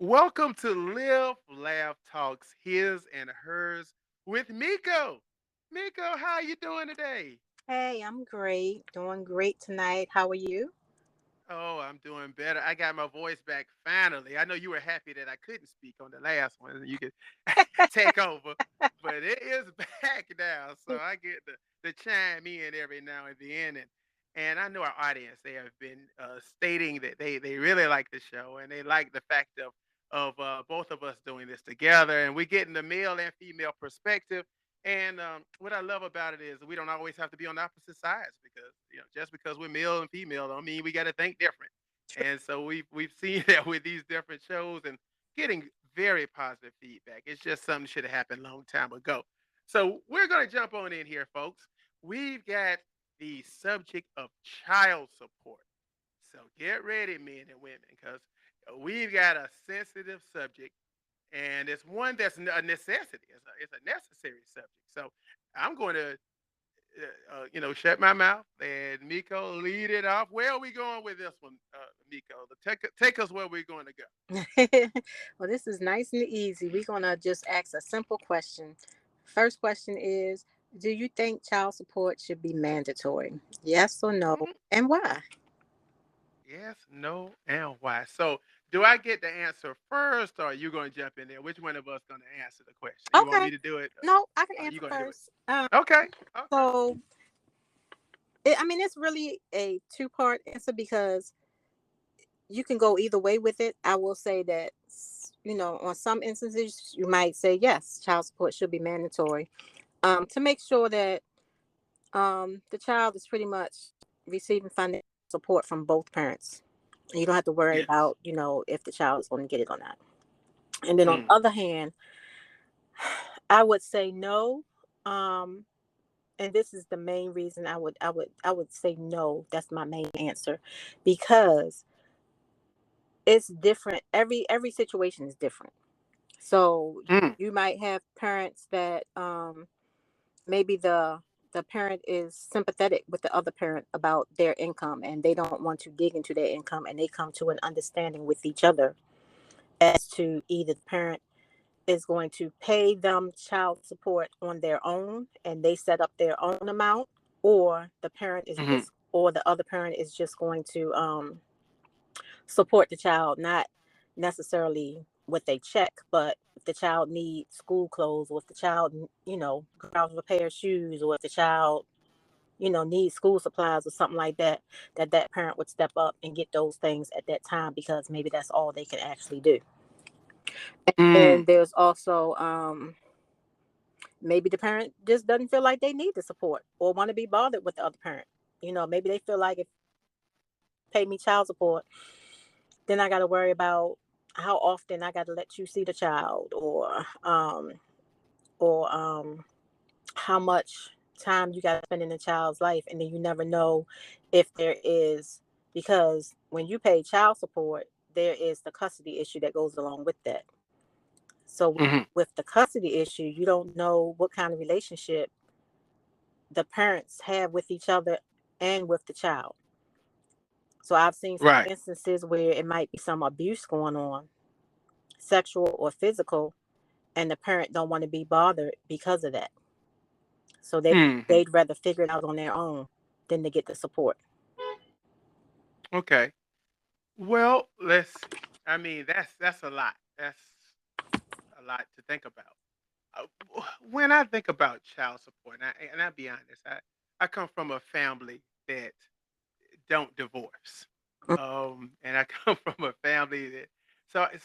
Welcome to Live, Laugh, Talks, His and Hers with Mico. Mico, how you doing today? Hey, I'm great. Doing great tonight. How are you? Oh, I'm doing better. I got my voice back finally. I know you were happy that I couldn't speak on the last one and you could take over, but it is back now. So I get the chime in every now and then. And I know our audience, they have been stating that they really like the show and they like the fact of both of us doing this together. And we're getting the male and female perspective. And what I love about it is we don't always have to be on opposite sides because just because we're male and female don't mean we got to think different. And so we've seen that with these different shows and getting very positive feedback. It's just something should have happened a long time ago. So we're gonna jump on in here, folks. We've got the subject of child support. So get ready, men and women, because we've got a sensitive subject and it's one that's a necessity. It's a necessary subject. So I'm going to, shut my mouth and Mico lead it off. Where are we going with this one, Mico? Take us where we're going to go. Well, this is nice and easy. We're going to just ask a simple question. First question is, do you think child support should be mandatory? Yes or no? Mm, And why? yes, no, and why? So do I get the answer first, or are you going to jump in there? Which one of us going to answer the question? You want Okay. me to do it? No, I can Or are you answer going to do it? first. Okay. Okay. So, it's really a two-part answer because you can go either way with it. I will say that, on some instances, you might say, yes, child support should be mandatory, to make sure that the child is pretty much receiving financial support from both parents. And you don't have to worry Yes. about, if the child is going to get it or not. And then on Mm, the other hand, I would say no. Um, and this is the main reason I would say no. That's my main answer, because it's different. Every situation is different. So mm, you might have parents that maybe the parent is sympathetic with the other parent about their income, and they don't want to dig into their income, and they come to an understanding with each other as to either the parent is going to pay them child support on their own and they set up their own amount, or the parent is mm, just or the other parent is just going to support the child, not necessarily with a check, but if the child needs school clothes, or if the child, grabs a pair of shoes, or if the child, needs school supplies or something like that, that parent would step up and get those things at that time because maybe that's all they can actually do. mm. And there's also maybe the parent just doesn't feel like they need the support or want to be bothered with the other parent. Maybe they feel like if pay me child support, then I got to worry about how often I got to let you see the child, or how much time you got to spend in the child's life, and then you never know if there is, because when you pay child support, there is the custody issue that goes along with that. So Mhm. with the custody issue, you don't know what kind of relationship the parents have with each other and with the child. So I've seen some Right. instances where it might be some abuse going on, sexual or physical, and the parent don't want to be bothered because of that. So Mhm. they'd rather figure it out on their own than to get the support. Okay. Well, that's a lot. That's a lot to think about. When I think about child support, and I'll be honest, I come from a family that don't divorce. And I come from a family that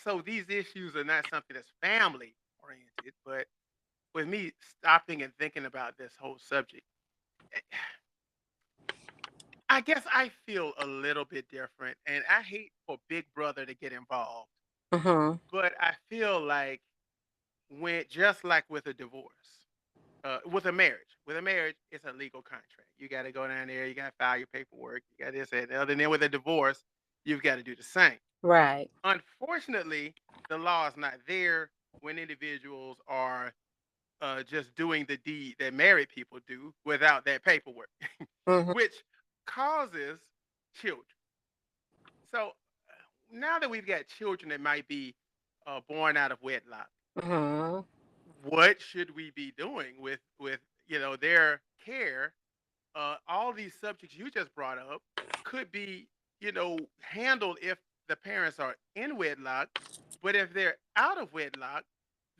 so these issues are not something that's family oriented, but with me stopping and thinking about this whole subject, eh, I guess I feel a little bit different, and I hate for Big Brother to get involved, Mm-hmm. but I feel like when just like with a divorce, with a marriage, it's a legal contract. You got to go down there, you got to file your paperwork, you got this and the other. And then with a divorce, you've got to do the same. Right. Unfortunately, the law is not there when individuals are just doing the deed that married people do without that paperwork, Mm-hmm. which causes children. So now that we've got children that might be born out of wedlock. Mhm. What should we be doing with their care? All these subjects you just brought up could be handled if the parents are in wedlock, but if they're out of wedlock,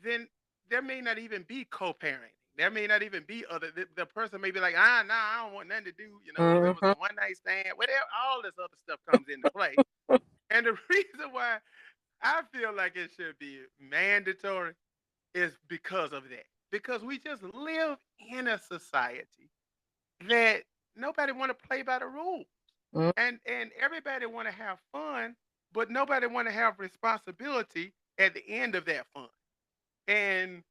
then there may not even be co-parenting. There may not even be the person may be like, nah, I don't want nothing to do, it was Mhm. a one night stand, whatever. All this other stuff comes into play. And the reason why I feel like it should be mandatory is because of that. Because we just live in a society that nobody want to play by the rules, Mhm. and everybody want to have fun, but nobody want to have responsibility at the end of that fun. And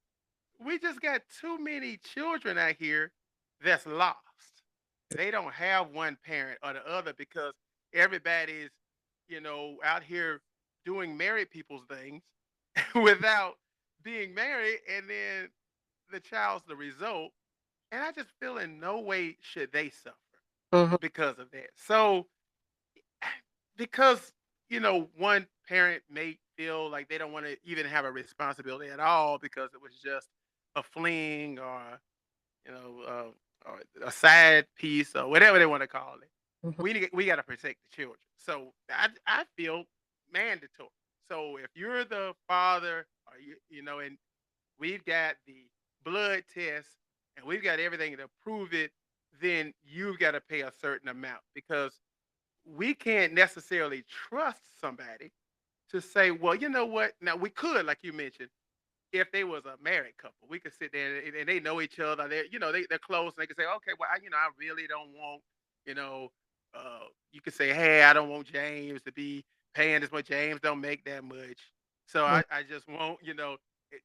we just got too many children out here that's lost. They don't have one parent or the other because everybody's, out here doing married people's things without being married, and then the child's the result. And I just feel in no way should they suffer Mhm. because of that. So, because one parent may feel like they don't want to even have a responsibility at all because it was just a fling, or or a side piece, or whatever they want to call it. Mhm. We got to protect the children. So I feel mandatory. So if you're the father, or and we've got the blood test and we've got everything to prove it, then you've got to pay a certain amount, because we can't necessarily trust somebody to say, well, you know what? Now we could, like you mentioned, if they was a married couple, we could sit there and they know each other. They're close, and they could say, okay, well, I really don't want, you know, you could say, hey, I don't want James to be paying this much. James don't make that much, so I just want,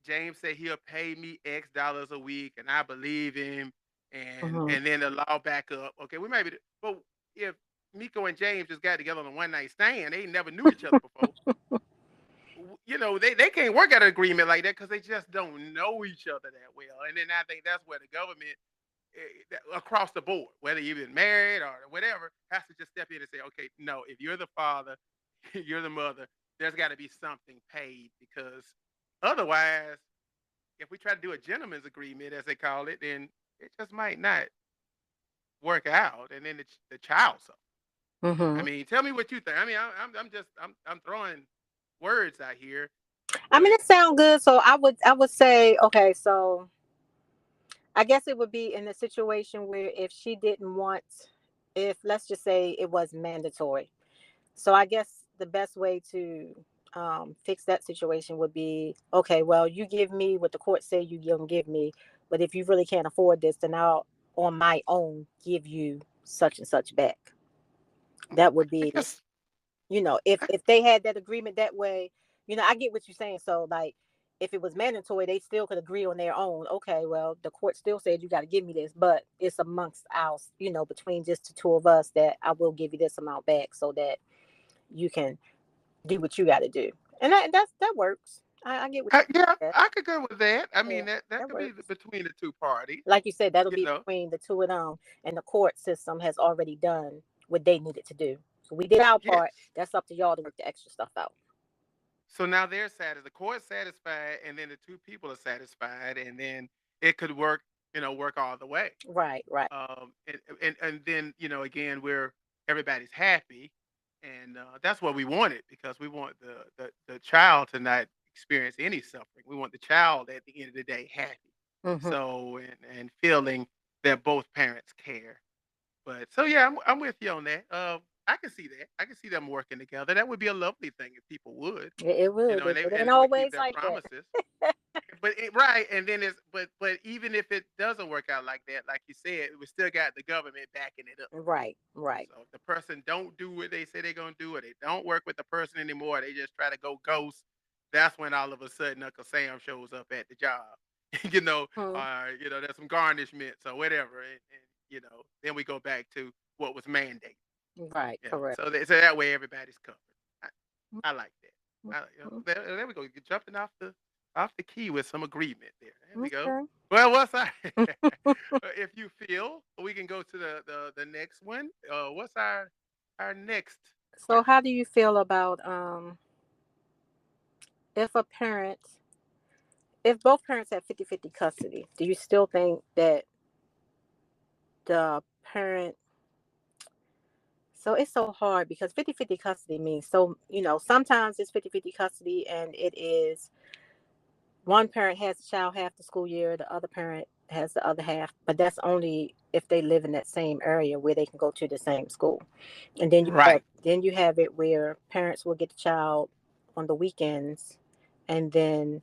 James said he'll pay me X dollars a week, and I believe him, and Mhm. and then the law back up. Okay, we might be, but if Mico and James just got together on a one night stand, they never knew each other before. They can't work out an agreement like that because they just don't know each other that well. And then I think that's where the government, across the board, whether you've been married or whatever, has to just step in and say, okay, no, if you're the father, you're the mother, there's got to be something paid, because otherwise, if we try to do a gentleman's agreement, as they call it, then it just might not work out, and then the child suffers. I Mhm. mean, tell me what you think. I mean, I'm throwing words out here, I mean, but it sounds good. So I would say, okay, so I guess it would be in a situation where if she didn't want, if let's just say it was mandatory. So I guess the best way to fix that situation would be, okay, well, you give me what the court say you gonna give me, but if you really can't afford this, then I'll on my own give you such and such back. That would I be, guess if I, they had that agreement that way. I get what you're saying. So like, if it was mandatory, they still could agree on their own. Okay, well, the court still said you got to give me this, but it's amongst us, between just the two of us, that I will give you this amount back so that you can do what you got to do. And that works. I get what yeah, you said. I could go with that. I Yeah, mean, that that could be works. between the two parties. Like you said, that'll You be know, between the two of them, and the court system has already done what they needed to do. So we did our part. yes. That's up to y'all to work the extra stuff out. So now they're satisfied. The court's satisfied, and then the two people are satisfied, and then it could work. Work all the way. Right, right. And then again, we're everybody's happy, and that's what we wanted, because we want the child to not experience any suffering. We want the child at the end of the day happy, Hmm. so and feeling that both parents care. But so yeah, I'm with you on that. I can see that. I can see them working together. That would be a lovely thing if people would, It would. and It ain't they would keep always their like that. promises. But right, and then it's but even if it doesn't work out like that, like you said, we still got the government backing it up. Right, right. So if the person don't do what they say they're gonna do, or they don't work with the person anymore, they just try to go ghost. That's when all of a sudden Uncle Sam shows up at the job. Hmm. there's some garnishments or whatever, and then we go back to what was mandated. Right, correct. So that way everybody's covered. I, I like that. Mhm. There we go. You're jumping off the key with some agreement there. There we go. Okay. Well, what's our if you feel we can go to the next one. What's our next So, question? how do you feel about if a parent, if both parents have 50-50 custody, do you still think that the parent, so it's so hard because 50-50 custody means, so, sometimes it's 50-50 custody and it is one parent has the child half the school year, the other parent has the other half, but that's only if they live in that same area where they can go to the same school. And Right. then you have it where parents will get the child on the weekends and then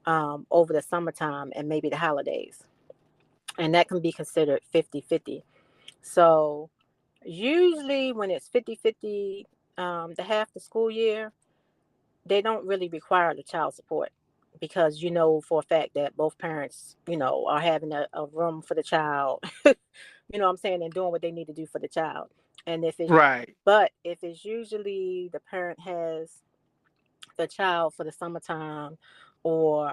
over the summertime and maybe the holidays. And that can be considered 50-50. So usually when it's 50-50, the half the school year, they don't really require the child support because you know for a fact that both parents, are having a room for the child, what I'm saying, and doing what they need to do for the child. And Right. if it's usually the parent has the child for the summertime or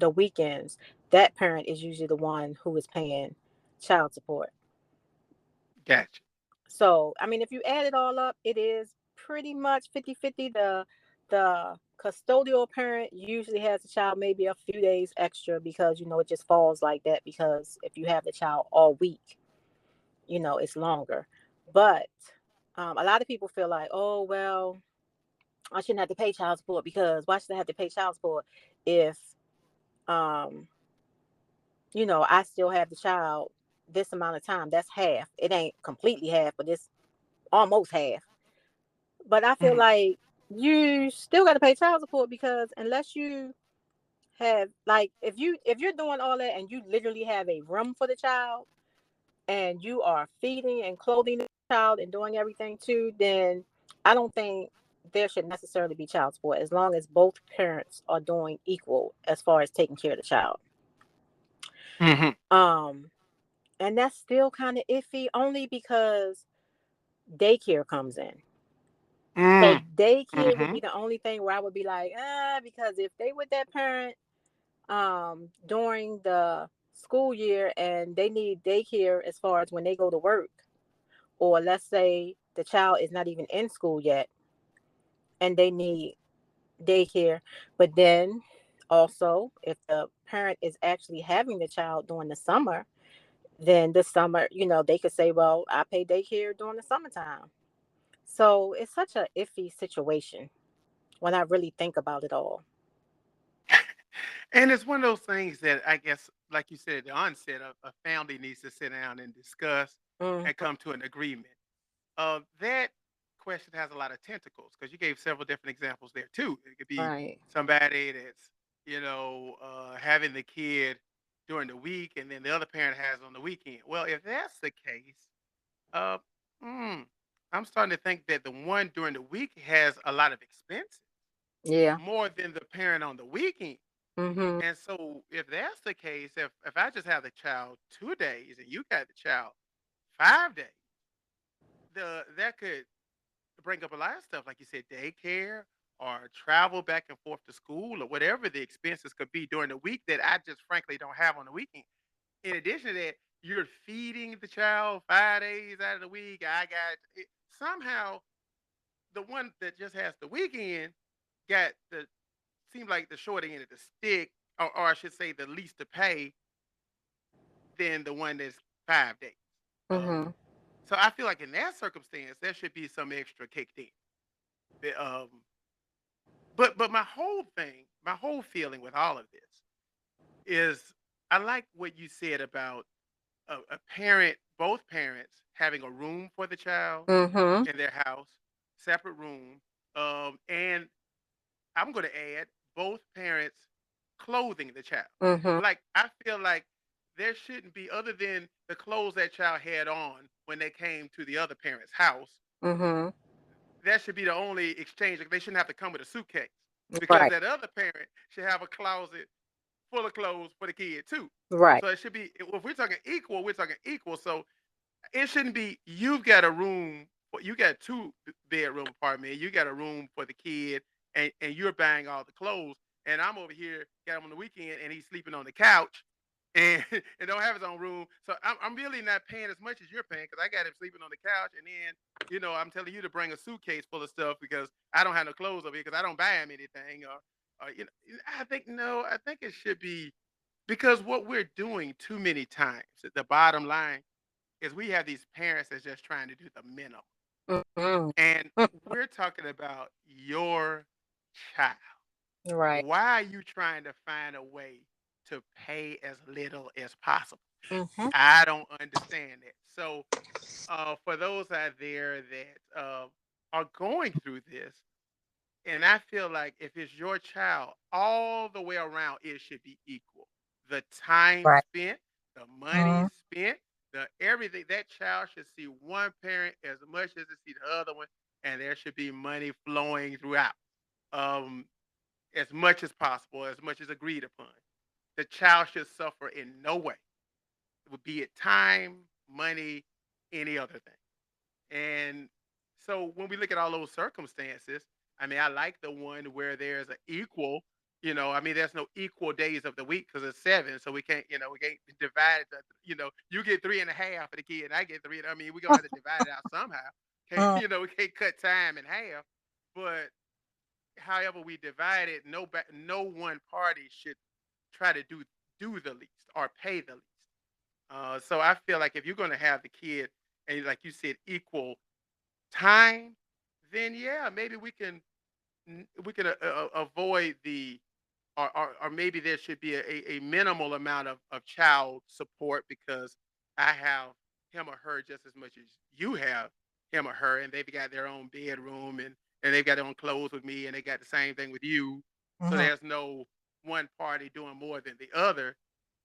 the weekends, that parent is usually the one who is paying child support. Gotcha. So, I mean, if you add it all up, it is pretty much 50-50. The custodial parent usually has the child maybe a few days extra because, it just falls like that because if you have the child all week, it's longer. But a lot of people feel like, oh, well, I shouldn't have to pay child support because why should I have to pay child support if, um, I still have the child this amount of time? That's half. It ain't completely half, but it's almost half. But I feel Mhm. like you still got to pay child support because unless you have, like, if you're doing all that and you literally have a room for the child and you are feeding and clothing the child and doing everything too, then I don't think there should necessarily be child support as long as both parents are doing equal as far as taking care of the child. Mhm. Um, and that's still kind of iffy only because daycare comes in. So Mm. daycare would be Mhm. the only thing where I would be like, because if they with that parent during the school year and they need daycare as far as when they go to work, or let's say the child is not even in school yet and they need daycare, but then also if the parent is actually having the child during the summer, then the summer, they could say, well, I pay daycare during the summertime. So it's such a iffy situation when I really think about it all. And it's one of those things that I guess, like you said at the onset, a family needs to sit down and discuss Mm, and come to an agreement. That question has a lot of tentacles because you gave several different examples there too. It could be right. somebody that's having the kid during the week, and then the other parent has on the weekend. Well, if that's the case, uh, mm, I'm starting to think that the one during the week has a lot of expenses Yeah. more than the parent on the weekend. Mhm. And so, if that's the case, if I just have the child 2 days and you got the child 5 days, that could bring up a lot of stuff, like you said, daycare or travel back and forth to school or whatever the expenses could be during the week that I just frankly don't have on the weekend. In addition to that, you're feeding the child 5 days out of the week. I got it. Somehow the one that just has the weekend got the seemed like the short end of the stick, or I should say the least to pay than the one that's 5 days. Um, Mhm. so I feel like in that circumstance, there should be some extra kicked in. The, but my whole feeling with all of this is I like what you said about a parent, both parents having a room for the child Mhm. in their house, separate room, and I'm going to add both parents clothing the child. Mhm. Like I feel like there shouldn't be other than the clothes that child had on when they came to the other parent's house. Mhm. That should be the only exchange. Like, they shouldn't have to come with a suitcase because Right. that other parent should have a closet full of clothes for the kid too. Right. So it should be, if we're talking equal, we're talking equal. So it shouldn't be you've got a room, you got two bedroom apartment, you got a room for the kid, and you're buying all the clothes, and I'm over here got him on the weekend and he's sleeping on the couch and and don't have his own room. So I'm really not paying as much as you're paying because I got him sleeping on the couch, and then I'm telling you to bring a suitcase full of stuff because I don't have no clothes over here because I don't buy him anything. Or I think no, I think it should be because what we're doing too many times. The bottom line is we have these parents that's just trying to do the minimum, Mhm. and we're talking about your child. Right. Why are you trying to find a way to pay as little as possible? Mhm. I don't understand it. So, for those out there that are going through this, and I feel like if it's your child, all the way around, it should be equal. The time Right. spent, the money Mhm. spent, the everything. That child should see one parent as much as they see the other one, and there should be money flowing throughout. Um, as much as possible, as much as agreed upon. The child should suffer in no way, be it time, money, any other thing. And so when we look at all those circumstances, I mean, I like the one where there's an equal, I mean, there's no equal days of the week because it's seven. So we can't divide it. You get 3.5 for the kid, and I get three. I mean, we're gonna have to divide it out somehow. Okay, Mm. we can't cut time in half. But however we divide it, no one party should try to do the least or pay the least. So I feel like if you're going to have the kid and like you said, equal time, then yeah, maybe we can avoid the or maybe there should be a minimal amount of child support because I have him or her just as much as you have him or her, and they've got their own bedroom and they've got their own clothes with me, and they got the same thing with you. So Mhm. there's no one party doing more than the other.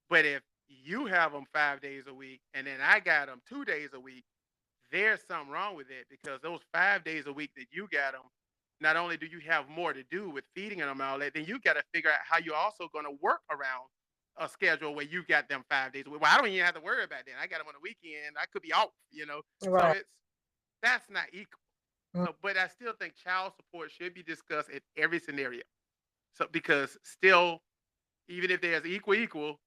But if you have them 5 days a week, and then I got them 2 days a week, there's something wrong with it because those 5 days a week that you got them, not only do you have more to do with feeding them and all that, then you got to figure out how you're also going to work around a schedule where you got them 5 days a week. Well, I don't even have to worry about that. I got them on the weekend. I could be off. So Right. that's not equal. Mm. So, but I still think child support should be discussed in every scenario. So, because still, even if there's equal,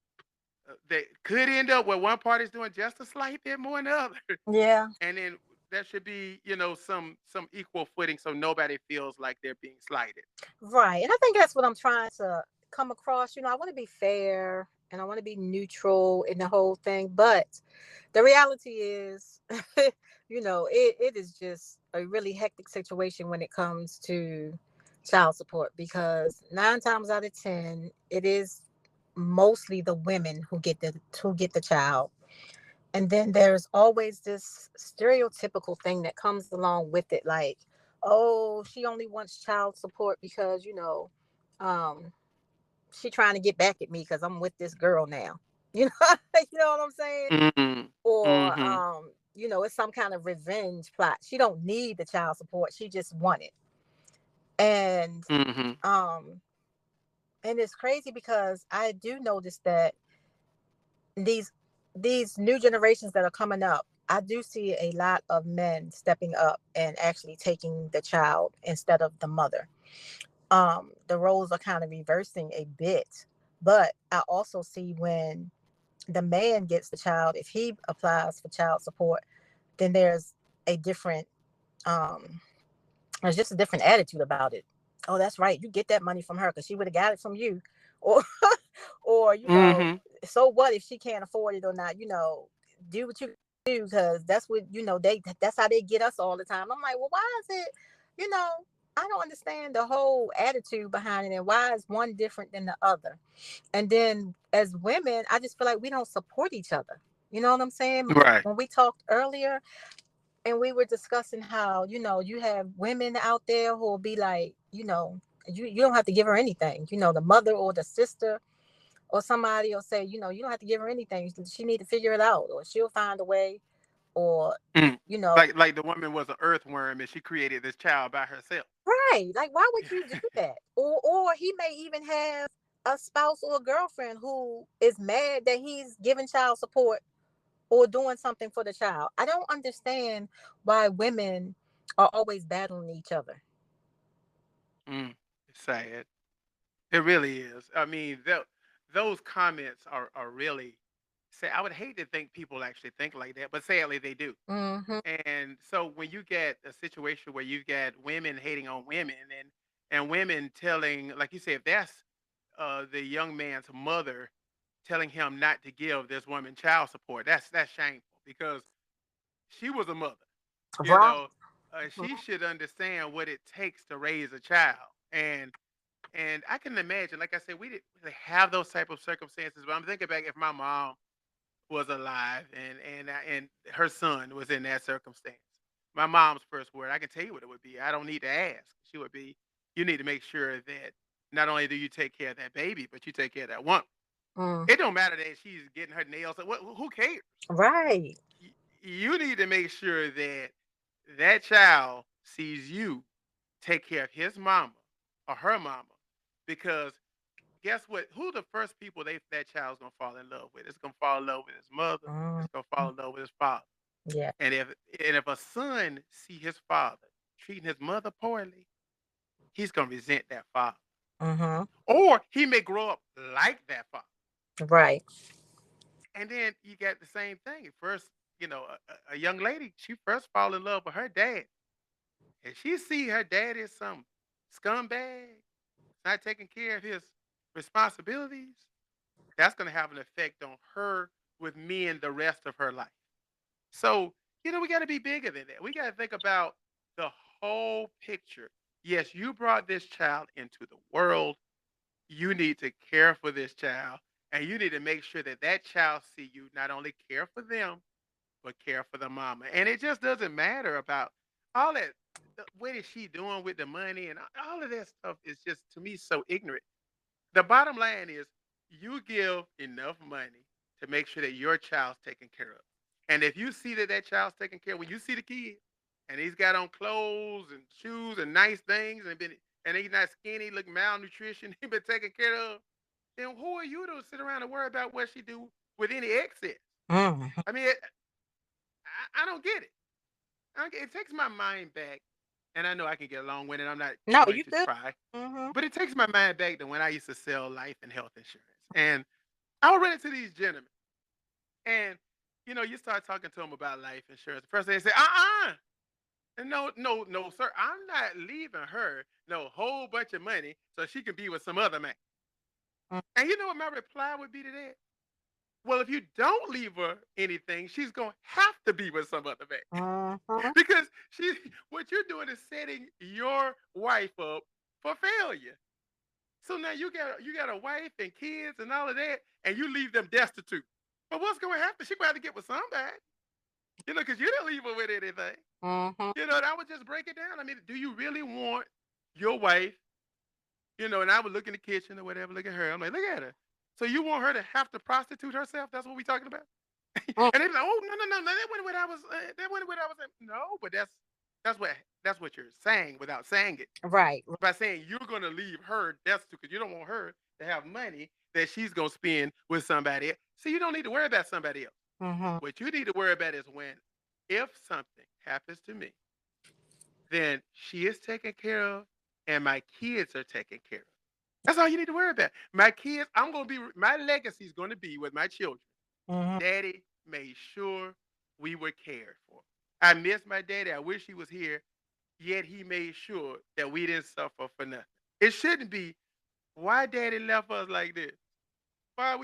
they could end up where one party's doing just a slight bit more than the other. Yeah. And then there should be some equal footing so nobody feels like they're being slighted. Right. And I think that's what I'm trying to come across. I want to be fair and I want to be neutral in the whole thing. But the reality is, it is just a really hectic situation when it comes to child support because 9 times out of 10, it is mostly the women who get the child. And then there's always this stereotypical thing that comes along with it, like, oh, she only wants child support because um she trying to get back at me because I'm with this girl now. you know you know what I'm saying? Mm, Or mhm, it's some kind of revenge plot. She don't need the child support, she just want it. and mhm, um and it's crazy because I do notice that these these new generations that are coming up, I do see a lot of men stepping up and actually taking the child instead of the mother. The roles are kind of reversing a bit, but I also see when the man gets the child, if he applies for child support, then a different um there's just a different attitude about it. Oh, that's right, you get that money from her because she would have got it from you. Or or mhm, so what if she can't afford it or not? Do what you do because that's what that's how they get us all the time. I'm like, well, why is it, you know I don't understand the whole attitude behind it, and why is one different than the other. And then as women, I just feel like we don't support each other. You know what I'm saying? right, When we talked earlier and we were discussing how you have women out there who will be like, you don't have to give her anything. The mother or the sister or somebody will say, you don't have to give her anything, she need to figure it out, or she'll find a way. Or mm. you know Like the woman was an earthworm and she created this child by herself. right, like, why would you do that? Or he may even have a spouse or a girlfriend who is mad that he's giving child support or doing something for the child. I don't understand why women are always battling each other. Mm, it's sad. It really is. I mean, those comments are really say I would hate to think people actually think like that, but sadly they do. Mm-hmm. And so when you get a situation where you get women hating on women and women telling, like you said, if that's the young man's mother telling him not to give this woman child support, that's shameful because she was a mother. You Right. know, she should understand what it takes to raise a child. And I can imagine, like I said, we didn't really have those type of circumstances. But I'm thinking back if my mom was alive and her son was in that circumstance. My mom's first word, I can tell you what it would be. I don't need to ask. She would be, you need to make sure that not only do you take care of that baby, but you take care of that woman. Mm. It don't matter that she's getting her nails. Who cares? Right. You need to make sure that that child sees you take care of his mama or her mama, because guess what? Who the first people that child's gonna fall in love with? It's gonna fall in love with his mother. Mm. It's gonna fall in love with his father. Yeah. And if a son see his father treating his mother poorly, he's gonna resent that father, Mm-hmm. or he may grow up like that father. Right. And then you got the same thing. First, a young lady, she first fall in love with her dad, and she see her dad is some scumbag, not taking care of his responsibilities. That's going to have an effect on her with men the rest of her life. So, we got to be bigger than that. We got to think about the whole picture. Yes, you brought this child into the world. You need to care for this child, and you need to make sure that that child see you not only care for them, but care for the mama. And it just doesn't matter about all that. What is she doing with the money and all of that stuff is just to me so ignorant. The bottom line is you give enough money to make sure that your child's taken care of. And if you see that that child's taken care of, when you see the kid and he's got on clothes and shoes and nice things and he's not skinny, look malnutrition, he been taken care of, then who are you to sit around and worry about what she do with any excess? Mm-hmm. I mean, I don't get it. It takes my mind back, and I know I can get along with it. I'm not No, going you to good. try, Mm-hmm. but it takes my mind back to when I used to sell life and health insurance. And I would run into these gentlemen, and you start talking to them about life insurance. The first thing they say, and no, no, no, sir, I'm not leaving her no whole bunch of money so she can be with some other man. And you know what my reply would be to that? Well, if you don't leave her anything, she's gonna have to be with some other man. Mm-hmm. Because what you're doing is setting your wife up for failure. So now you got a wife and kids and all of that, and you leave them destitute. But what's going to happen? She's going to have to get with somebody, because you didn't leave her with anything. Mm-hmm. And I would just break it down. I mean, do you really want your wife? And I would look in the kitchen or whatever, look at her. I'm like, look at her. So you want her to have to prostitute herself? That's what we talking about? And they're like, oh no, no, no, no, that wasn't what I was. That wasn't what I was. No, but that's what that's what you're saying without saying it. Right. By saying you're going to leave her destitute because you don't want her to have money that she's going to spend with somebody else. So you don't need to worry about somebody else. Mm-hmm. What you need to worry about is when, if something happens to me, then she is taken care of and my kids are taken care of. That's all you need to worry about. My kids, my legacy is going to be with my children. Mm-hmm. Daddy made sure we were cared for. I miss my daddy. I wish he was here, yet he made sure that we didn't suffer for nothing. It shouldn't be why daddy left us like this. Why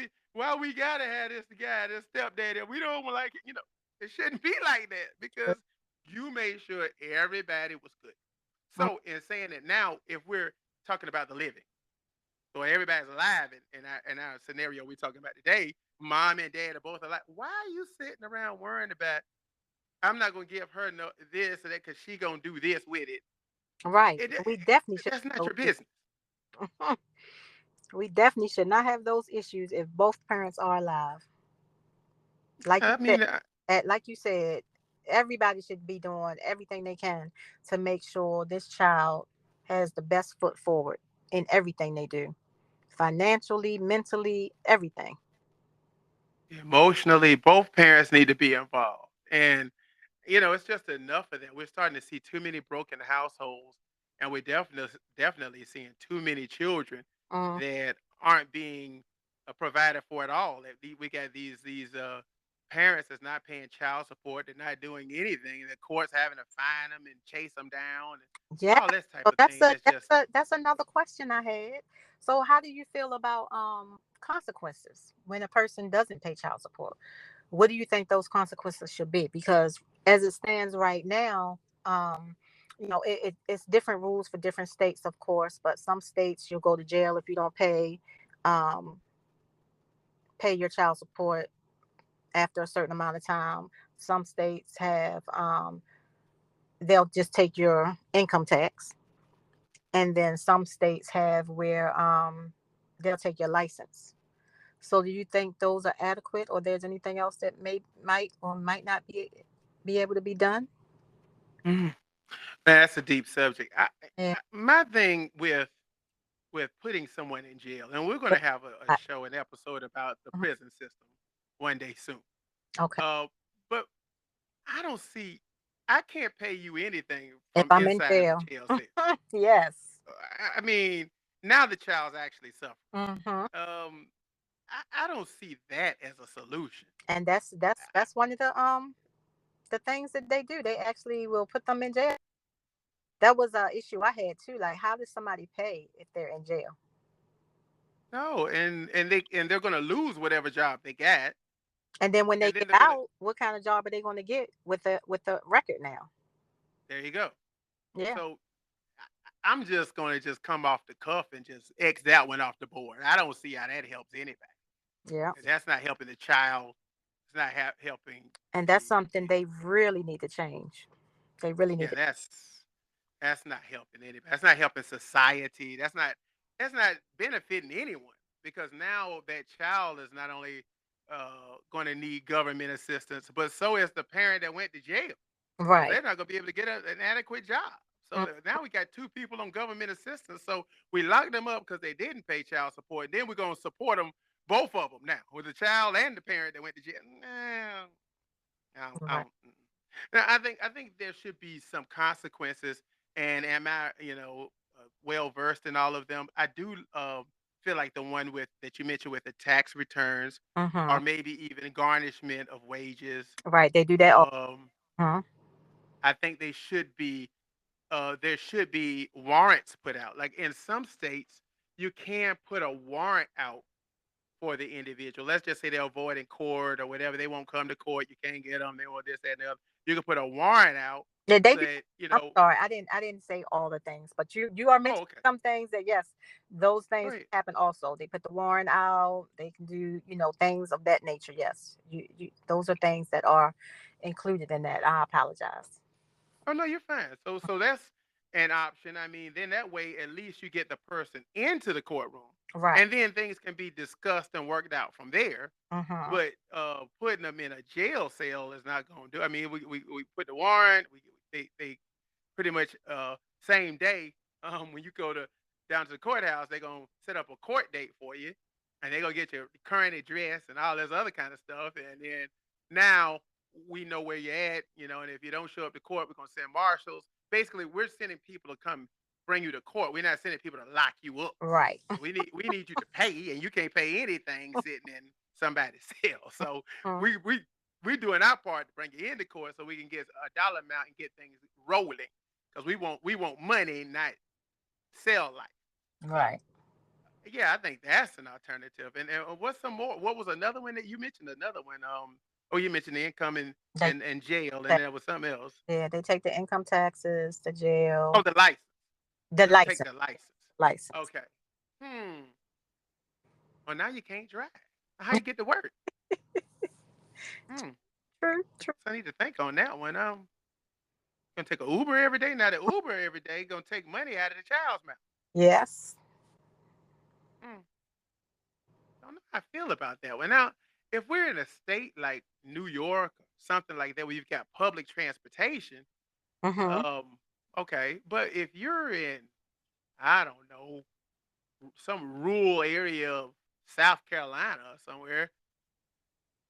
we gotta have this guy, this stepdaddy. We don't like it. It shouldn't be like that because you made sure everybody was good. So in saying that now, if we're talking about the living, so everybody's alive in our scenario we're talking about today, mom and dad are both alive. Why are you sitting around worrying about I'm not gonna give her no this or that because she gonna do this with it? Right. It We definitely should that's not have your those business. issues. We definitely should not have those issues if both parents are alive. Like you I said, mean, like you said, everybody should be doing everything they can to make sure this child has the best foot forward in everything they do, financially, mentally, everything. emotionally, both parents need to be involved, and it's just enough of that. We're starting to see too many broken households, and we're definitely seeing too many children Mm, that aren't being provided for at all. We got these parents that's not paying child support. They're not doing anything. The courts having to fine them and chase them down and Yeah. all this type So of thing. That's just that's another question I had. So how do you feel about consequences when a person doesn't pay child support? What do you think those consequences should be? Because as it stands right now, it's different rules for different states, of course, but some states you'll go to jail if you don't um, pay your child support after a certain amount of time. Some states have they'll just take your income tax, and then some states have where they'll take your license. So do you think those are adequate, or there's anything else that might or might not be able to be done? mm, man, that's a deep subject. Yeah. My thing with putting someone in jail, and we're going to have a show, an episode about the Mhm. prison system one day soon. Okay. Uh, but I don't see. I can't pay you anything If from I'm in inside the jail. jail cell. Yes. I mean, now the child's actually suffering. Hmm. Um, I don't see that as a solution. And that's one of the things that they do. They actually will put them in jail. That was a issue I had too. Like, how does somebody pay if they're in jail? No, and they're going to lose whatever job they got, And then when they and then get they're going to. out, what kind of job are they going to get with the record now? There you go. Yeah. So I'm just going to just come off the cuff and just X that one off the board. I don't see how that helps anybody. Yeah. That's not helping the child. It's not helping And the that's something the. they really need to change. They really need Yeah, to. that's not helping anybody. That's not helping society. That's not benefiting anyone because now that child is not only going to need government assistance, but so is the parent that went to jail. So Right. they're not going to be able to get an adequate job. So Mm. now we got two people on government assistance. So we locked them up because they didn't pay child support. Then we're going to support them, both of them now, with the child and the parent that went to jail. Nah, I Right. don't. Now, I think there should be some consequences. And am I, well versed in all of them? I do feel like the one with that you mentioned with the tax returns, Hmm. or maybe even garnishment of wages. Right. They do that all. Um, Mhm. I think they should be there should be warrants put out. Like in some states, you can put a warrant out for the individual. Let's just say they're avoiding court or whatever. They won't come to court. You can't get them. They want this, that, and the other. You can put a warrant out Yeah, they do. that, I'm sorry, I didn't say all the things, but you are oh, mentioning okay. some things that, yes, those Go things ahead. happen also. They put the warrant out. They can do things of that nature. Yes, you those are things that are included in that. I apologize. Oh no, you're fine. So that's an option. I mean, then that way at least you get the person into the courtroom, Right. and then things can be discussed and worked out from there. Mm-hmm. But putting them in a jail cell is not going to do. I mean, we put the warrant. They pretty much same day. When you go to down to the courthouse, they're gonna set up a court date for you, and they're gonna get your current address and all this other kind of stuff. And then now we know where you're at, And if you don't show up to court, we're gonna send marshals. Basically, we're sending people to come bring you to court. We're not sending people to lock you up. Right. We need you to pay, and you can't pay anything sitting in somebody's cell. So Mhm. we're doing our part to bring you into court so we can get a dollar amount and get things rolling because we want money, not sell life. So Right. yeah, I think that's an alternative. And what's some more? What was another one that you mentioned? Another one. Oh, you mentioned the income and They and jail, and take, there was something else. yeah, they take the income taxes, the Oh, jail, the license. the They'll take license, the license. license. Okay. Hmm. Well, now you can't drive. How you get to work? Hmm. True. I True. guess I need to think on that one. Gonna take an Uber every day. Now the Uber every day gonna take money out of the child's mouth. Yes. Hmm. Don't know how I feel about that one. Now, if we're in a state like New York or something like that where you've got public transportation, Mm-hmm. um, okay. But if you're in, I don't know, some rural area of South Carolina or somewhere,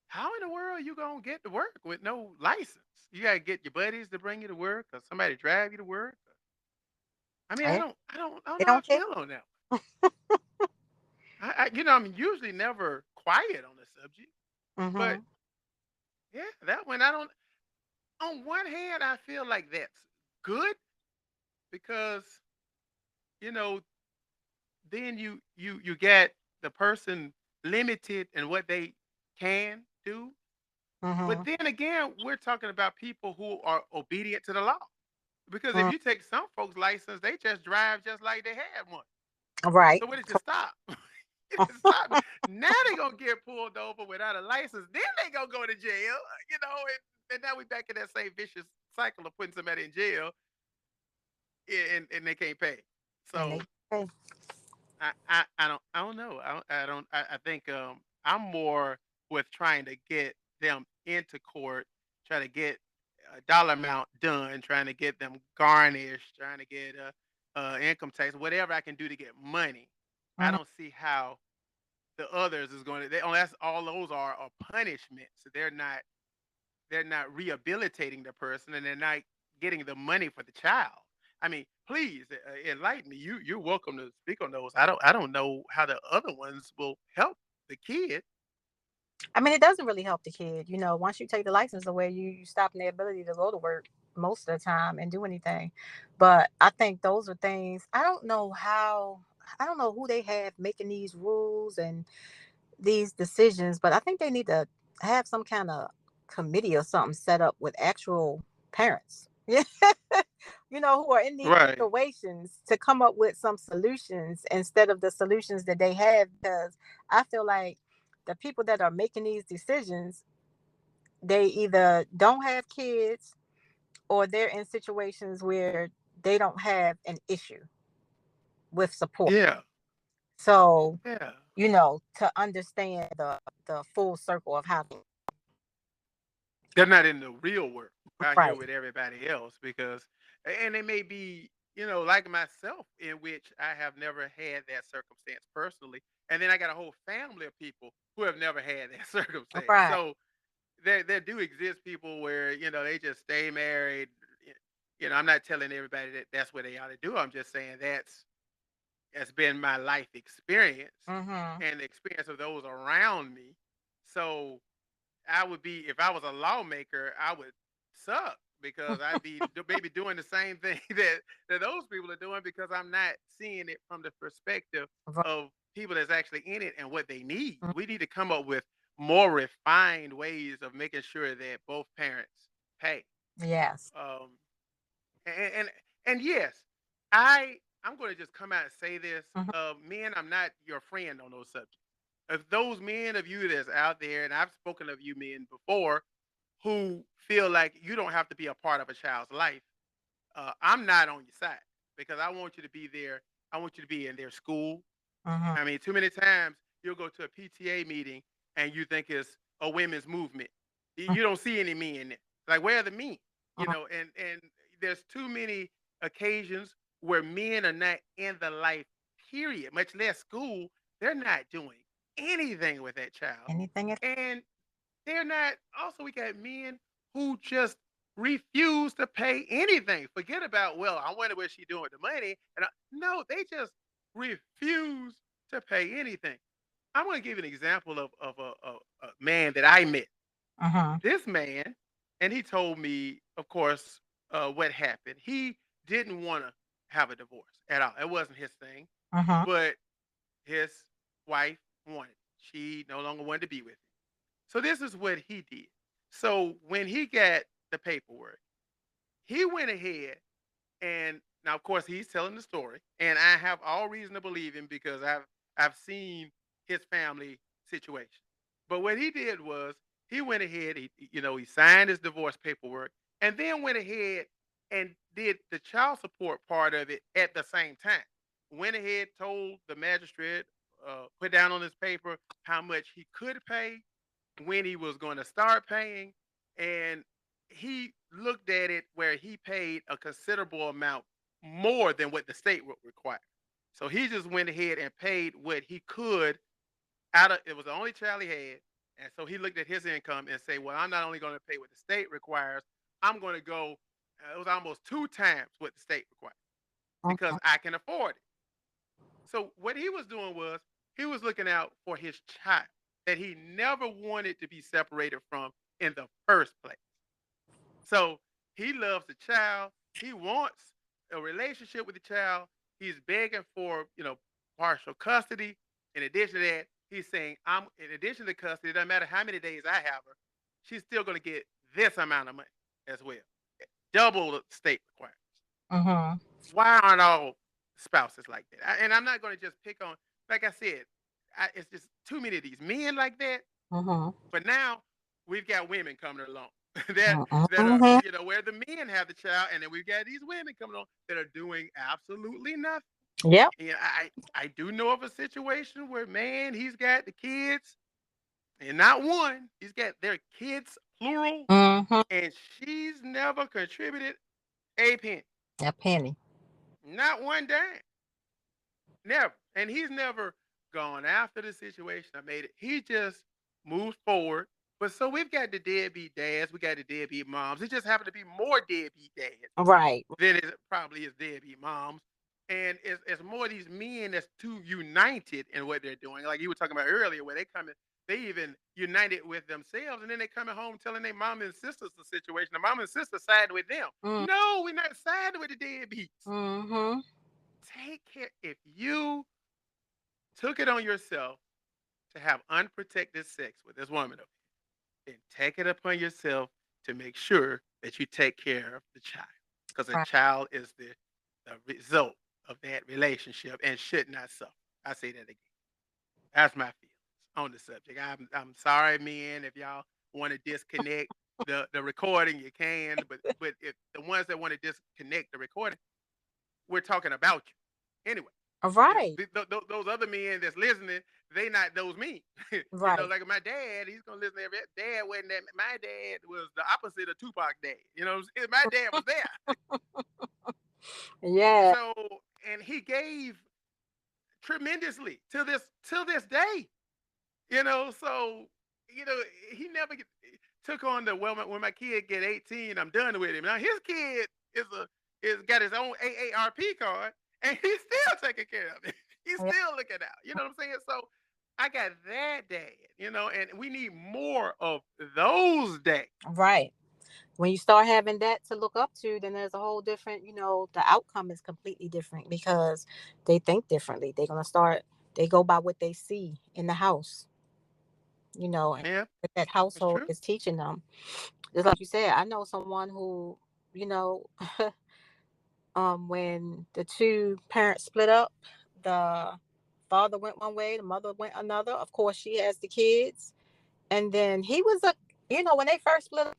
how in the world you gonna get to work with no license? You gotta get your buddies to bring you to work or somebody drive you to work. I mean, I Yeah, don't, I don't, I don't they know how I don't care. feel on that. I'm usually never quiet on the subject, but Mhm. yeah, that one I don't. On one hand, I feel like that's good because you know then you get the person limited in what they can do. But Mhm. then again, we're talking about people who are obedient to the law. Because if Mm. you take some folks' license, they just drive just like they had one. Right. So where did you stop? You didn't stop. Now they gonna get pulled over without a license. Then they gonna go to jail. And now we back in that same vicious cycle of putting somebody in jail and they can't pay. And they So hey, I don't know. I think I'm more with trying to get them into court, try to get a dollar amount done, trying to get them garnished, trying to get income tax, whatever I can do to get money. I mhm. don't see how the others is going to. Unless all those are punishments. They're not rehabilitating the person, and they're not getting the money for the child. I mean, please enlighten me. You're welcome to speak on those. I don't know how the other ones will help the kid. I mean, it doesn't really help the kid. Once you take the license away, you stop their ability to go to work most of the time and do anything. But I think those are things. I don't know how. I don't know who they have making these rules and these decisions, but I think they need to have some kind of committee or something set up with actual parents. Yeah. Who are in these Right. situations to come up with some solutions instead of the solutions that they have, because I feel like the people that are making these decisions, they either don't have kids or they're in situations where they don't have an issue with support. Yeah. So, Yeah. to understand the full circle of how they They're not in the real work out here right. with everybody else because, and they may be, like myself, in which I have never had that circumstance personally, and then I got a whole family of people who have never had that circumstance. Right. So there do exist people where they just stay married. I'm not telling everybody that that's what they ought to do. I'm just saying that's been my life experience Mhm. and the experience of those around me. So I would be if I was a lawmaker, I would suck because I'd be maybe doing the same thing that those people are doing because I'm not seeing it from the perspective Right. of people that's actually in it and what they need. We need to come up with more refined ways of making sure that both parents pay. Yes. Um, and and, and yes, I'm going to just come out and say this, Mhm. men, I'm not your friend on those subjects. If those men of you that's out there, and I've spoken of you men before, who feel like you don't have to be a part of a child's life, I'm not on your side because I want you to be there. I want you to be in their school. Mhm. I mean, too many times you'll go to a PTA meeting and you think it's a women's movement. You don't see any men there. Like, where are the men? Mhm. And there's too many occasions where men are not in the life, period, much less school. They're not doing anything with that child. Anything at And they're not, also, we got men who just refuse to pay anything. Forget about, well, I wonder what she's doing with the money. No, they just refuse to pay anything. I'm going to give you an example of a man that I met. Mhm. This man, and he told me, of course, what happened. He didn't want to have a divorce at all. It wasn't his thing, Mhm. but his wife wanted it. She no longer wanted to be with him. So this is what he did. So when he got the paperwork, he went ahead and now of course he's telling the story, and I have all reason to believe him because I've seen his family situation. But what he did was he went ahead, he signed his divorce paperwork, and then went ahead and did the child support part of it at the same time. Went ahead, told the magistrate, put down on his paper how much he could pay, when he was going to start paying, and he looked at it where he paid a considerable amount more than what the state would require. So he just went ahead and paid what he could out of it. Was the only child he had, and so he looked at his income and say, "Well, I'm not only going to pay what the state requires, I'm going to go." It was almost two times what the state required because Mhm. I can afford it. So what he was doing was He was looking out for his child that he never wanted to be separated from in the first place. So he loves the child. He wants a relationship with the child. He's begging for, partial custody. In addition to that, he's saying, I'm in addition to custody, it doesn't matter how many days I have her, she's still going to get this amount of money as well. Double the state requirements. Mhm. Why aren't all spouses like that? And I'm not going to just pick on, like I said, it's just too many of these men like that. Mhm. But now we've got women coming along that are, Mhm. where the men have the child, and then we've got these women coming along that are doing absolutely nothing. Yep. And I do know of a situation where, man, he's got the kids, and not one, he's got their kids plural, Mhm. and she's never contributed a penny, A penny. not one dime. Never. And he's never gone after the situation. I made it. He just moves forward. But so we've got the deadbeat dads, we got the deadbeat moms. It just happened to be more deadbeat dads Right. than it probably is deadbeat moms. And it's more of these men that's too united in what they're doing. Like you were talking about earlier, where they come in, they even united with themselves, and then they coming home telling their mom and sisters the situation. The mom and sister side with them. Mm. No, we're not siding with the deadbeats. Mhm. Take care. If you took it on yourself to have unprotected sex with this woman, then take it upon yourself to make sure that you take care of the child, because a Right. child is the result of that relationship and should not suffer. I say that again. That's my feelings on the subject. I'm sorry, men, if y'all want to disconnect the recording, you can. But if the ones that want to disconnect the recording, we're talking about you anyway. Right. Those other men that's listening, they not those men. Right. Like my dad, he's gonna listen to every dad wasn't that. My dad was the opposite of Tupac dad. My dad was there. Yeah. So, and he gave tremendously till this day. So you know he never took on the, well, when my kid get 18, I'm done with him. Now his kid is got his own AARP card, and he's still taking care of it. He's Yeah. still looking out. You know what I'm saying? So I got that dad. And we need more of those days. Right. When you start having that to look up to, then there's a whole different, the outcome is completely different because they think differently. They're going to start, they go by what they see in the house, and Yeah, that that's household true. is teaching them. Just like you said, I know someone who, you know, when the two parents split up, the father went one way, the mother went another. Of course, she has the kids. And then he was when they first split up,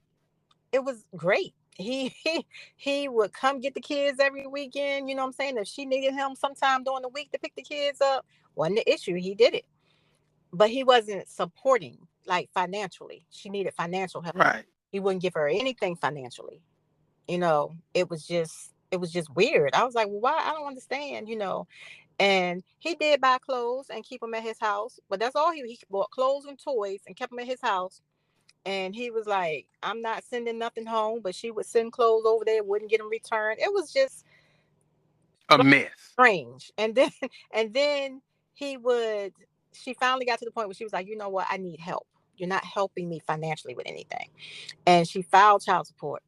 it was great. He would come get the kids every weekend. You know what I'm saying? If she needed him sometime during the week to pick the kids up, wasn't the issue. He did it. But he wasn't supporting like financially. She needed financial help. Right. He wouldn't give her anything financially. It was just weird. I was like, well, why? I don't understand. And he did buy clothes and keep them at his house, but that's all he bought clothes and toys and kept them at his house. And he was like, I'm not sending nothing home, but she would send clothes over there, wouldn't get them returned. It was just A mess. strange. And then and then he would she finally got to the point where she was like, you know what, I need help. You're not helping me financially with anything. And she filed child support.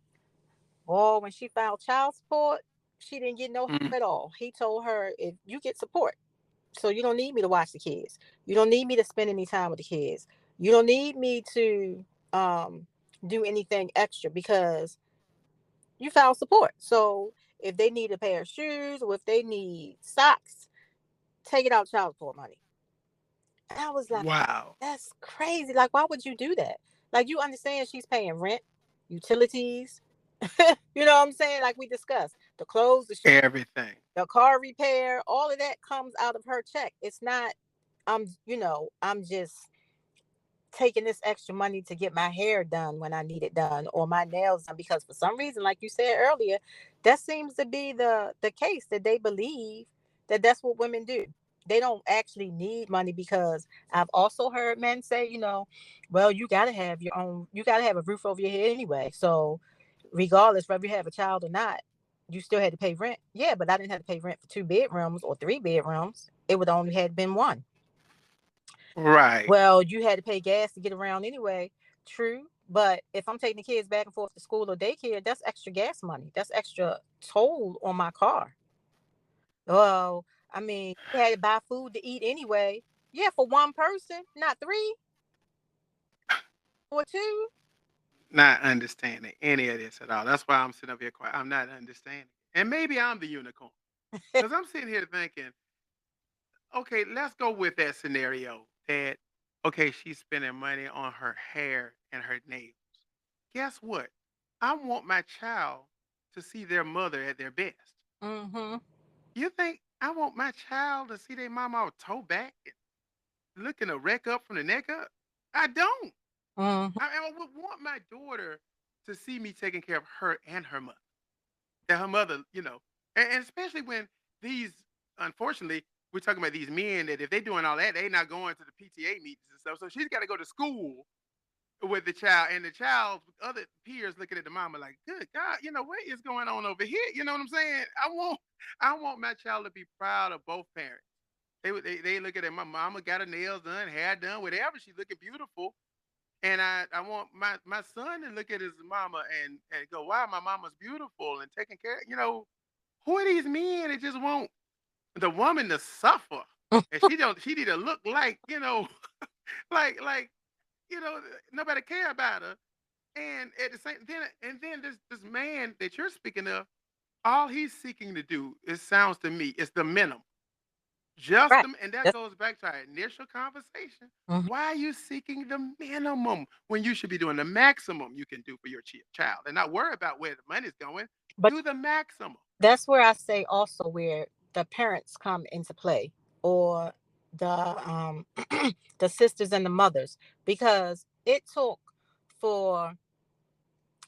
Oh, when she filed child support, she didn't get no help Mm. at all. He told her, if you get support, so you don't need me to watch the kids. You don't need me to spend any time with the kids. You don't need me to do anything extra because you filed support. So if they need a pair of shoes or if they need socks, take it out child support money. And I was like, Wow. that's crazy. Like, why would you do that? Like, you understand she's paying rent, utilities. You know what I'm saying? Like we discussed, the clothes, the shoes, Everything. the car repair, all of that comes out of her check. It's not, I'm just taking this extra money to get my hair done when I need it done or my nails done because for some reason, like you said earlier, that seems to be the case that they believe that that's what women do. They don't actually need money because I've also heard men say, well, you got to have a roof over your head anyway. So regardless whether you have a child or not, you still had to pay rent. Yeah, but I didn't have to pay rent for 2 bedrooms or 3 bedrooms. It would only had been one. Right. Well, you had to pay gas to get around anyway. True. But if I'm taking the kids back and forth to school or daycare, that's extra gas money. That's extra toll on my car. Well, I mean, you had to buy food to eat anyway. Yeah, for one person, not three or two. Not understanding any of this at all. That's why I'm sitting up here quiet. I'm not understanding. And maybe I'm the unicorn because I'm sitting here thinking, okay, let's go with that scenario that, okay, she's spending money on her hair and her nails. Guess what? I want my child to see their mother at their best. Mm-hmm. You think I want my child to see their mama all toe back and looking a wreck up from the neck up? I don't. Mm-hmm. I would want my daughter to see me taking care of her and her mother. That her mother, and especially when these, unfortunately, we're talking about these men that if they're doing all that, they not going to the PTA meetings and stuff. So she's got to go to school with the child, and the child's other peers looking at the mama like, "Good God, what is going on over here?" You know what I'm saying? I want my child to be proud of both parents. They look at it. My mama got her nails done, hair done, whatever. She's looking beautiful, and I want my son to look at his mama and go, "Wow, my mama's beautiful and taking care." Who are these men that just want the woman to suffer, and she need to look like like nobody care about her, and at the same then this man that you're speaking of, all he's seeking to do, it sounds to me, is the minimum. Right. And that That's, goes back to our initial conversation. mhm. Why are you seeking the minimum when you should be doing the maximum you can do for your child and not worry about where the money's going? But Do the maximum. that's where I say also where the parents come into play, or the the sisters and the mothers, because it took for,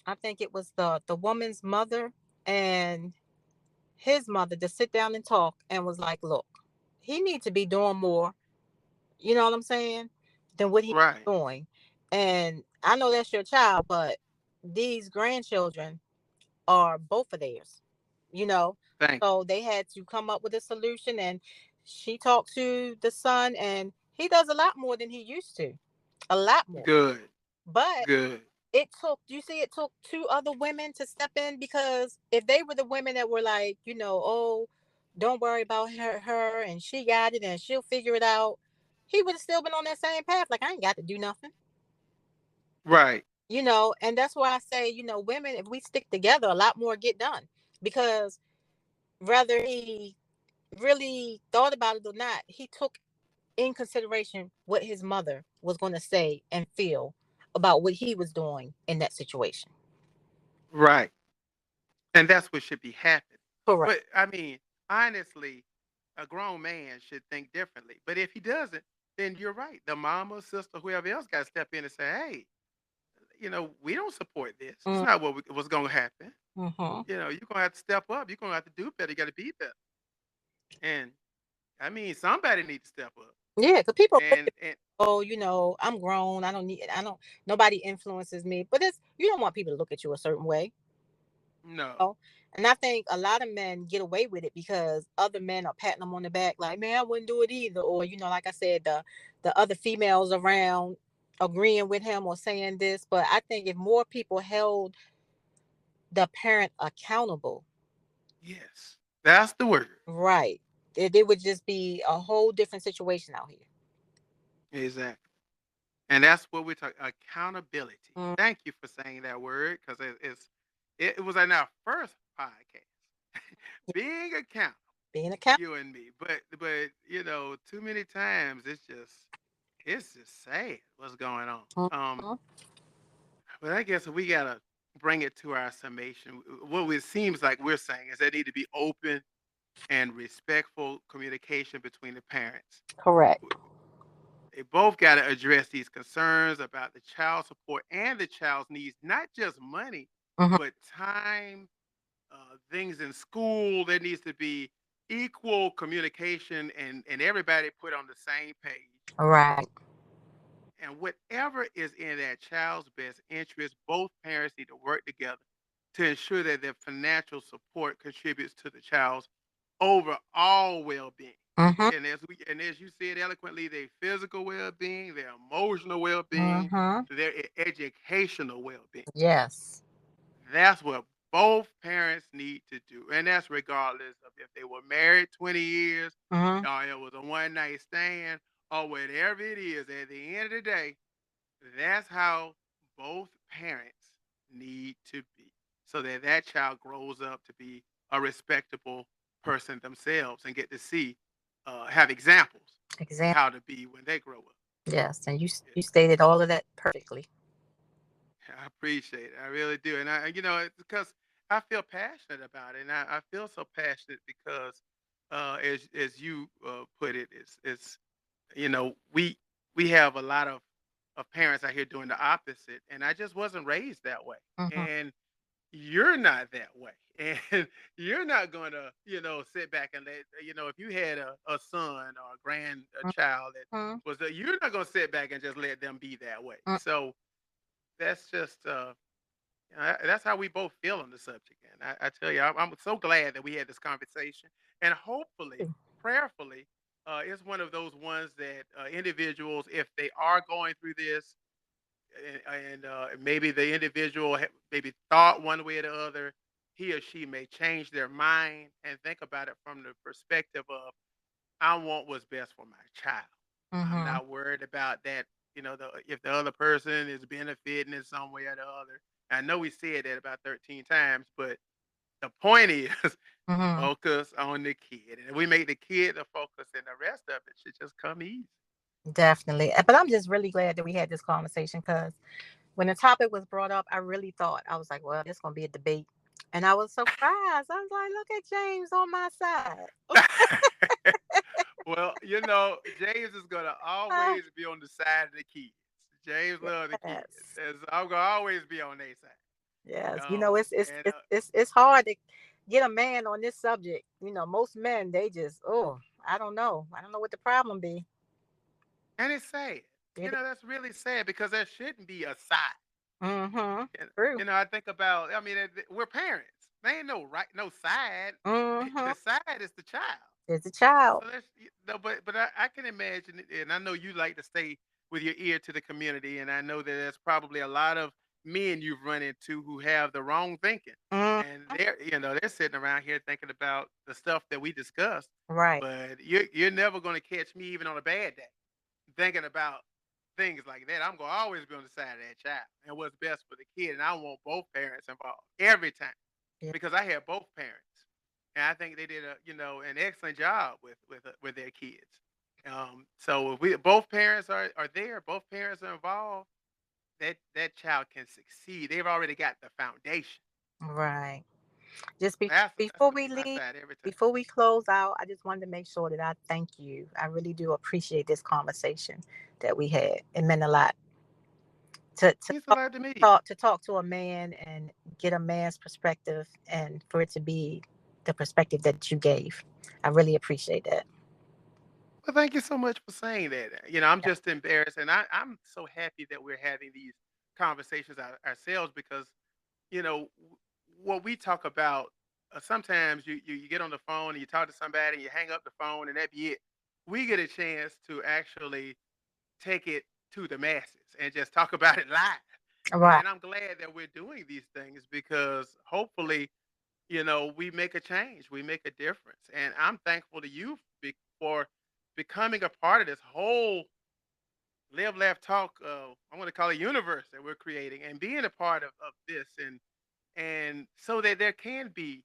I think it was the woman's mother and his mother to sit down and talk and was like, look, he needs to be doing more, you know what I'm saying, than what he's Right. doing. And I know that's your child, but these grandchildren are both of theirs, you know. Thank So they had to come up with a solution, and she talked to the son, and he does a lot more than he used to, a lot you. more. Good. But Good. it took, you see, it took two other women to step in, because if they were the women that were like, oh, don't worry about her and she got it and she'll figure it out, he would have still been on that same path. Like, I ain't got to do nothing. Right. And that's why I say, women, if we stick together, a lot more get done. Because whether he really thought about it or not, he took in consideration what his mother was going to say and feel about what he was doing in that situation. Right. And that's what should be happening. Correct. But I mean, honestly, a grown man should think differently. But if he doesn't, then you're right. The mama, sister, whoever else got to step in and say, "Hey, we don't support this. It's not what's going to happen. Mm-hmm. You're going to have to step up. You're going to have to do better. You got to be better." And I mean, somebody needs to step up. Yeah, because people look And at, oh, I'm grown. I don't, nobody influences me. But you don't want people to look at you a certain way. no, Know? And I think a lot of men get away with it because other men are patting them on the back, like, man, I wouldn't do it either. Or, like I said, the other females around agreeing with him or saying this. But I think if more people held the parent accountable, yes, that's the word. right, it would just be a whole different situation out here. Exactly. And that's what we're talking accountability. Mm, Thank you for saying that word because it was in our first podcast. Being accountable, being accountable. you and me. But too many times it's just sad what's going on. Mhm. But I guess we gotta bring it to our summation. What it seems like we're saying is there need to be open and respectful communication between the parents. Correct. They both got to address these concerns about the child support and the child's needs, not just money, Mhm. but time, things in school. There needs to be equal communication and everybody put on the same page. Right. And whatever is in that child's best interest, both parents need to work together to ensure that their financial support contributes to the child's overall well being. Mhm. And as you said eloquently, their physical well-being, their emotional well-being, Mhm. their educational well-being. Yes. That's what both parents need to do. And that's regardless of if they were married 20 years Mhm. or it was a one night stand or whatever it is. At the end of the day, that's how both parents need to be so that that child grows up to be a respectable person themselves and get to see, have examples of Exam. how to be when they grow up. Yes, and Yeah. you stated all of that perfectly. I appreciate it. I really do. And it's because I feel passionate about it. And I feel so passionate because, as you put it, it's we have a lot of parents out here doing the opposite, and I just wasn't raised that way. Mhm. And you're not that way, and you're not gonna sit back and let if you had a son or a child that Mhm. was you're not gonna sit back and just let them be that way. Mm. So that's just that's how we both feel on the subject. And I tell you, I'm so glad that we had this conversation. And hopefully, prayerfully, it's one of those ones that individuals, if they are going through this, and maybe the individual maybe thought one way or the other, he or she may change their mind and think about it from the perspective of, I want what's best for my child. I'm Mhm. not worried about that. If the other person is benefiting in some way or the other. I know we said that about 13 times, but the point is Mhm. focus on the kid. And if we make the kid the focus, and the rest of it should just come easy. Definitely. But I'm just really glad that we had this conversation because when the topic was brought up, I really thought, I was like, well, this going to be a debate. And I was surprised. I was like, look at James on my side. Well, James is gonna Ah, always be on the side of the kids. James loves the kids, yes. and so I'm gonna always be on their side. Yes. And It's hard to get a man on this subject. Most men, they just, oh, I don't know. I don't know what the problem be. it's sad. It, That's really sad because there shouldn't be a side. mm-hmm. And True. I think about. I mean, we're parents. There ain't no right, no side. Mm-hmm. The side is the child. It's a child. So no, but I can imagine it, and I know you like to stay with your ear to the community, and I know that there's probably a lot of men you've run into who have the wrong thinking, Mm, and they're sitting around here thinking about the stuff that we discussed, right. but you're never going to catch me even on a bad day thinking about things like that. I'm gonna always be on the side of that child and what's best for the kid, and I want both parents involved every time Yeah. because I had both parents, and I think they did an excellent job with their kids. So if we both parents are there, both parents are involved, that child can succeed. They've already got the foundation. Right. Just That's before gonna we be my leave, side every time. before we close out, I just wanted to make sure that I thank you. I really do appreciate this conversation that we had. It meant a lot to Means a lot to me. talk to a man and get a man's perspective, and for it to be the perspective that you gave. I really appreciate that. Well, thank you so much for saying that. I'm just embarrassed, and I'm so happy that we're having these conversations ourselves because what we talk about. Sometimes you get on the phone and you talk to somebody and you hang up the phone and that be it. We get a chance to actually take it to the masses and just talk about it live. Right. And I'm glad that we're doing these things because hopefully we make a change, we make a difference. And I'm thankful to you for becoming a part of this whole live, laugh, talk. I want to call it universe that we're creating, and being a part of this, and so that there can be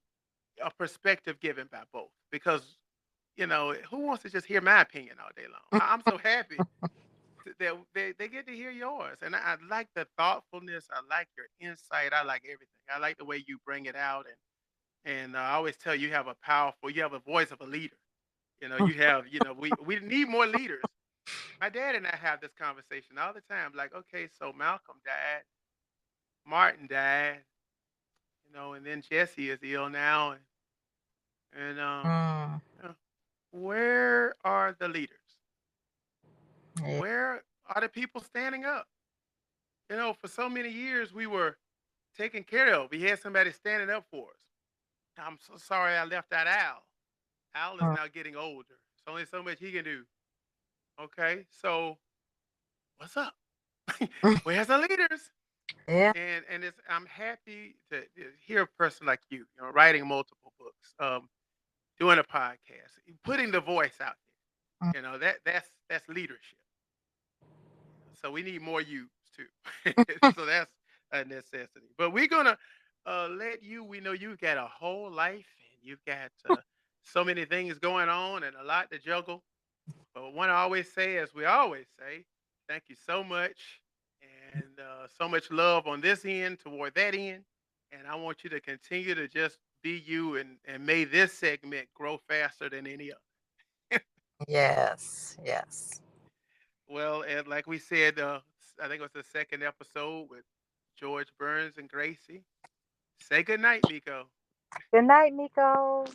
a perspective given by both. Because who wants to just hear my opinion all day long? I'm so happy that they get to hear yours, and I like the thoughtfulness. I like your insight. I like everything. I like the way you bring it out, and I always tell you, you have a voice of a leader. We need more leaders. My dad and I have this conversation all the time. Like, okay, so Malcolm died, Martin died, and then Jesse is ill now, and Mm, uh, where are the leaders? yeah. Where are the people standing up? For so many years we were taken care of. We had somebody standing up for us. I'm so sorry I left out Al. Al is Mm, now getting older. There's only so much he can do. Okay, so what's up? Where's the leaders? Yeah. And it's I'm happy to hear a person like you know, writing multiple books, doing a podcast, putting the voice out there. You know, that's leadership. So we need more yous too. So that's a necessity. But we're gonna let you. We know you've got a whole life and you've got so many things going on and a lot to juggle. But one I always say, as we always say, thank you so much and so much love on this end toward that end. And I want you to continue to just be you and may this segment grow faster than any other. Yes. Yes. Well, and like we said, I think it was the second episode with George Burns and Gracie. Say good night, Mico. Good night, Mico.